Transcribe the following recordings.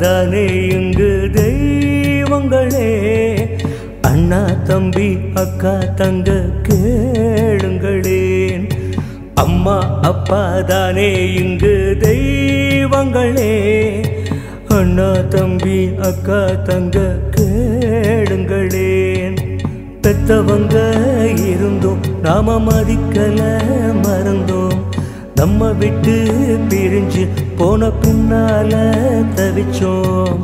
தானே இங்கு தெய்வங்களே. அண்ணா தம்பி அக்கா தங்க கேளுங்களேன். அம்மா அப்பா தானே இங்கு தெய்வங்களே. அண்ணா தம்பி அக்கா தங்க கேளுங்களேன். பெத்தவங்க இருந்தோம் நாம மதிக்கல மறந்தோம். நம்ம விட்டு பிரிஞ்சு போன பின்னால தவிச்சோம்.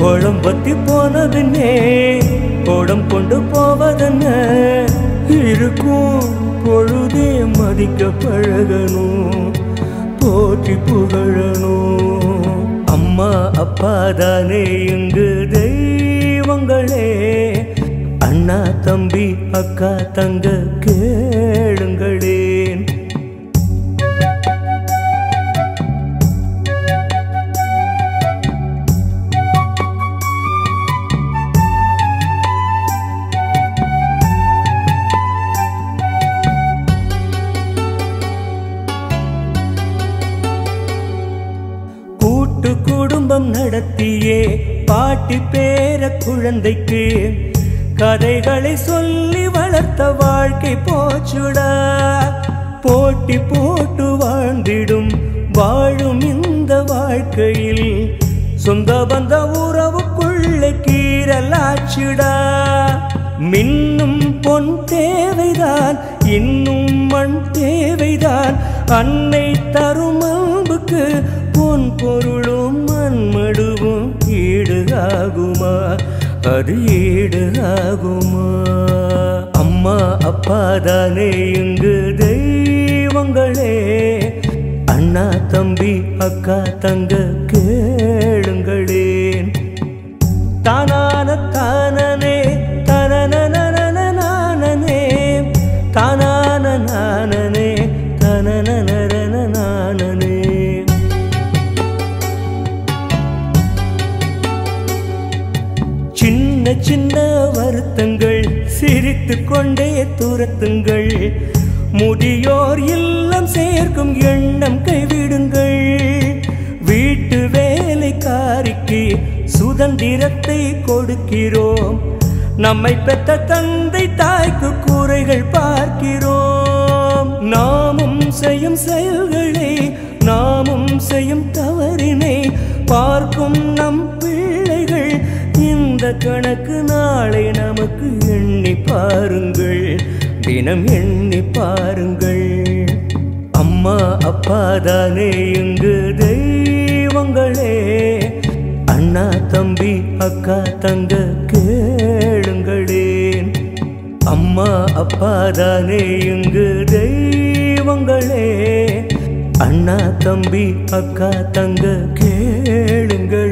கோலம் பத்தி போன பின்னே கோடம் கொண்டு போவதென்ன. இருக்கும் பொழுதே மதிக்க பழகணும், போற்றி புகழணும். அம்மா அப்பா தானே இங்கு தெய்வங்களே. அண்ணா தம்பி அக்கா தங்க கேளுங்களேன். கூட்டு குடும்பம் நடத்தியே பாட்டி பேர குழந்தைக்கு கதைகளை சொல்லி வளர்த்த வாழ்க்கை போச்சுடா. போட்டி போட்டு வாழ்ந்திடும் வாழும் இந்த வாழ்க்கையில் சொந்த பந்த உறவுக்குள்ளே கீரலாச்சுடா. மின்னும் பொன் தேவைதான், இன்னும் மண் தேவைதான். அன்னை தரும் அன்புக்கு பொன் பொருளும் மண்மடுவும் ஈடு ஆகுமா, அது ஈடு ஆகுமா? அம்மா அப்பா தானே இங்கு தெய்வங்களே. அண்ணா தம்பி அக்கா தங்க கேளுங்களேன். தானான தானனே தனனனனனனே தானான நானனே தனனனனனனே. சின்ன சின்ன வருத்தங்கள் சிரித்து கொண்டே துரத்துங்கள். முதியோர் இல்லம் சேர்க்கும் எண்ணம் கைவிடுங்கள். வீட்டு வேலைக்காரிக்கு சுதந்திரத்தை கொடுக்கிறோம். நம்மை பெற்ற தந்தை தாய்க்கு கூரைகள் பார்க்கிறோம். நாமும் செய்யும் செயல்களை, நாமும் செய்யும் தவறினை பார்க்கும் நம் பிள்ளைகள். இந்த கணக்கு நாளை நமக்கு எண்ணி பாருங்கள், தினம் எண்ணி பாருங்கள். அம்மா அப்பா தானே இங்கு தெய்வங்களே. அண்ணா தம்பி அக்கா தங்க கேளுங்களேன். அம்மா அப்பா தானே இங்கு தெய்வங்களே. அண்ணா தம்பி அக்கா தங்க கேளுங்கள்.